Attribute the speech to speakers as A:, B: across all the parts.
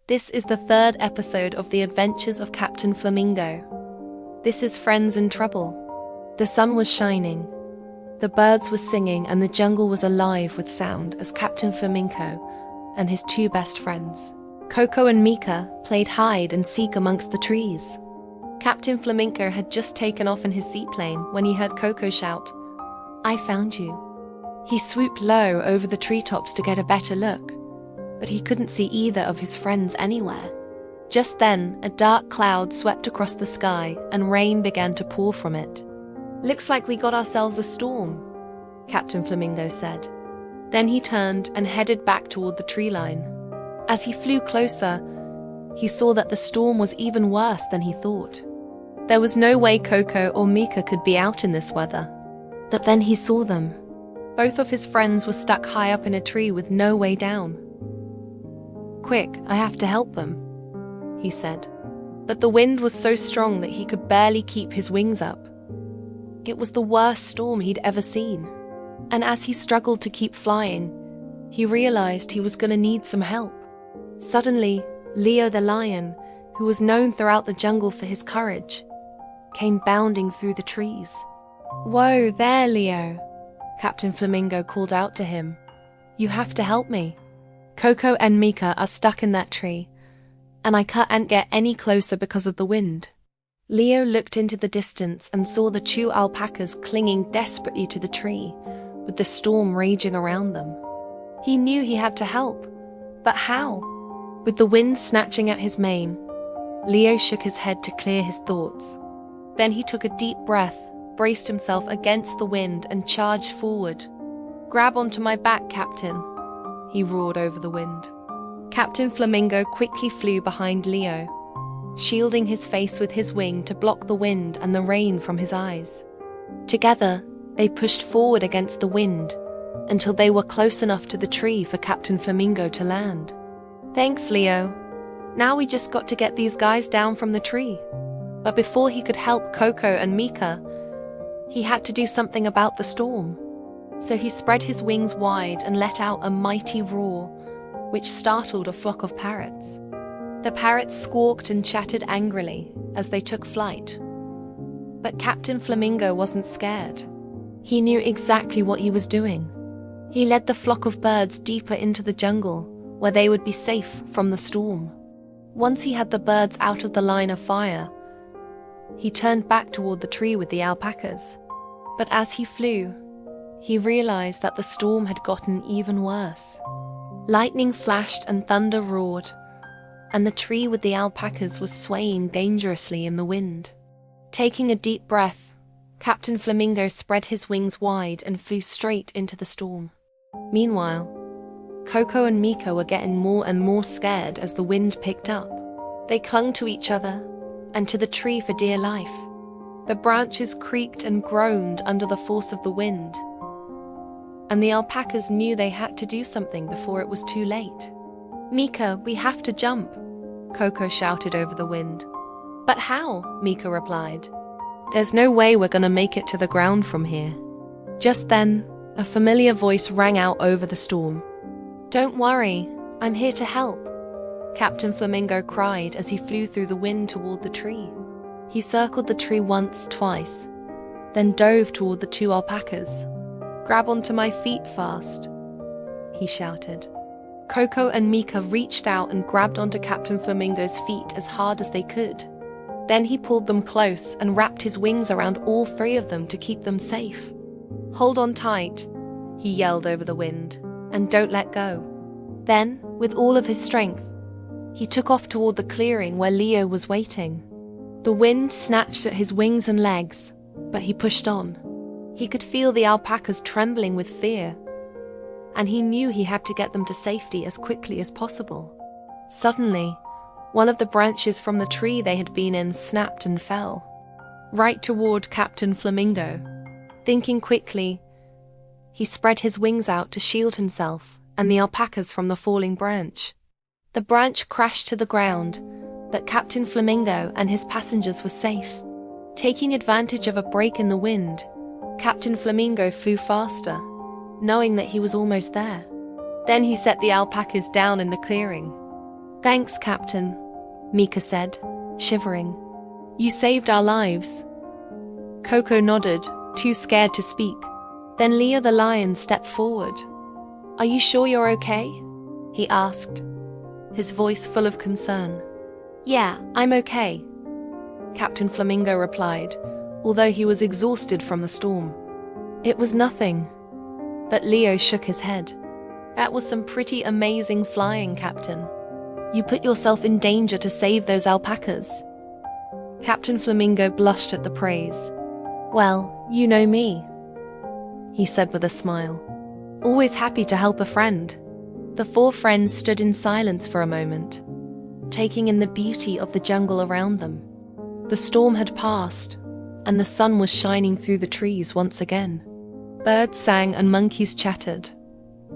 A: This is the third episode of the adventures of Captain Flamingo. This is Friends in Trouble. The sun was shining, the birds were singing, and the jungle was alive with sound as Captain Flamingo and his two best friends, Coco and Mika, played hide and seek amongst the trees. Captain Flamingo had just taken off in his seaplane when he heard Coco shout, "I found you." He swooped low over the treetops to get a better look, but he couldn't see either of his friends anywhere. Just then, a dark cloud swept across the sky and rain began to pour from it. "Looks like we got ourselves a storm," Captain Flamingo said. Then he turned and headed back toward the tree line. As he flew closer, he saw that the storm was even worse than he thought. There was no way Coco or Mika could be out in this weather. But then he saw them. Both of his friends were stuck high up in a tree with no way down. "Quick, I have to help them," he said. But the wind was so strong that he could barely keep his wings up. It was the worst storm he'd ever seen. And as he struggled to keep flying, he realized he was going to need some help. Suddenly, Leo the lion, who was known throughout the jungle for his courage, came bounding through the trees. "Whoa there, Leo," Captain Flamingo called out to him. "You have to help me. Coco and Mika are stuck in that tree, and I can't get any closer because of the wind." Leo looked into the distance and saw the two alpacas clinging desperately to the tree, with the storm raging around them. He knew he had to help, but how? With the wind snatching at his mane, Leo shook his head to clear his thoughts. Then he took a deep breath, braced himself against the wind, and charged forward. "Grab onto my back, Captain," he roared over the wind. Captain Flamingo quickly flew behind Leo, shielding his face with his wing to block the wind and the rain from his eyes. Together, they pushed forward against the wind until they were close enough to the tree for Captain Flamingo to land. "Thanks, Leo. Now we just got to get these guys down from the tree." But before he could help Coco and Mika, he had to do something about the storm. So he spread his wings wide and let out a mighty roar, which startled a flock of parrots. The parrots squawked and chattered angrily as they took flight. But Captain Flamingo wasn't scared. He knew exactly what he was doing. He led the flock of birds deeper into the jungle, where they would be safe from the storm. Once he had the birds out of the line of fire, he turned back toward the tree with the alpacas. But as he flew, he realized that the storm had gotten even worse. Lightning flashed and thunder roared, and the tree with the alpacas was swaying dangerously in the wind. Taking a deep breath, Captain Flamingo spread his wings wide and flew straight into the storm. Meanwhile, Coco and Mika were getting more and more scared as the wind picked up. They clung to each other and to the tree for dear life. The branches creaked and groaned under the force of the wind, and the alpacas knew they had to do something before it was too late. "Mika, we have to jump," Coco shouted over the wind. "But how?" Mika replied. "There's no way we're gonna make it to the ground from here." Just then, a familiar voice rang out over the storm. "Don't worry, I'm here to help," Captain Flamingo cried as he flew through the wind toward the tree. He circled the tree once, twice, then dove toward the two alpacas. "Grab onto my feet fast," he shouted. Coco and Mika reached out and grabbed onto Captain Flamingo's feet as hard as they could. Then he pulled them close and wrapped his wings around all three of them to keep them safe. "Hold on tight," he yelled over the wind, "and don't let go." Then, with all of his strength, he took off toward the clearing where Leo was waiting. The wind snatched at his wings and legs, but he pushed on. He could feel the alpacas trembling with fear, and he knew he had to get them to safety as quickly as possible. Suddenly, one of the branches from the tree they had been in snapped and fell, right toward Captain Flamingo. Thinking quickly, he spread his wings out to shield himself and the alpacas from the falling branch. The branch crashed to the ground, but Captain Flamingo and his passengers were safe. Taking advantage of a break in the wind, Captain Flamingo flew faster, knowing that he was almost there. Then he set the alpacas down in the clearing. Thanks, Captain, Mika said, shivering. You saved our lives. Coco nodded, too scared to speak. Then Leo the lion stepped forward. Are you sure you're okay? He asked, his voice full of concern. Yeah, I'm okay, Captain Flamingo replied, although he was exhausted from the storm. It was nothing. But Leo shook his head. That was some pretty amazing flying, Captain. You put yourself in danger to save those alpacas. Captain Flamingo blushed at the praise. Well, you know me, he said with a smile. Always happy to help a friend. The four friends stood in silence for a moment, taking in the beauty of the jungle around them. The storm had passed, and the sun was shining through the trees once again. Birds sang and monkeys chattered,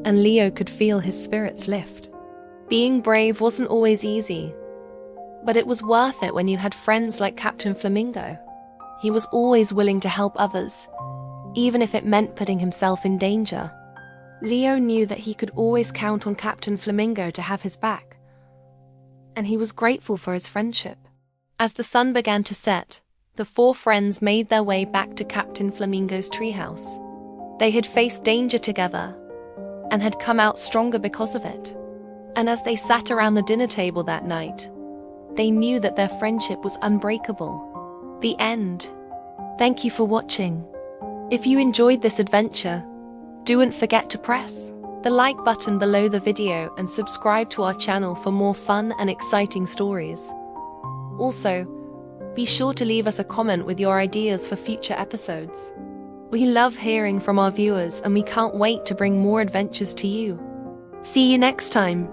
A: and Leo could feel his spirits lift. Being brave wasn't always easy, but it was worth it when you had friends like Captain Flamingo. He was always willing to help others, even if it meant putting himself in danger. Leo knew that he could always count on Captain Flamingo to have his back, and he was grateful for his friendship. As the sun began to set, the four friends made their way back to Captain Flamingo's treehouse. They had faced danger together and had come out stronger because of it. And as they sat around the dinner table that night, they knew that their friendship was unbreakable. The end. Thank you for watching. If you enjoyed this adventure, don't forget to press the like button below the video and subscribe to our channel for more fun and exciting stories. Also, be sure to leave us a comment with your ideas for future episodes. We love hearing from our viewers and we can't wait to bring more adventures to you. See you next time.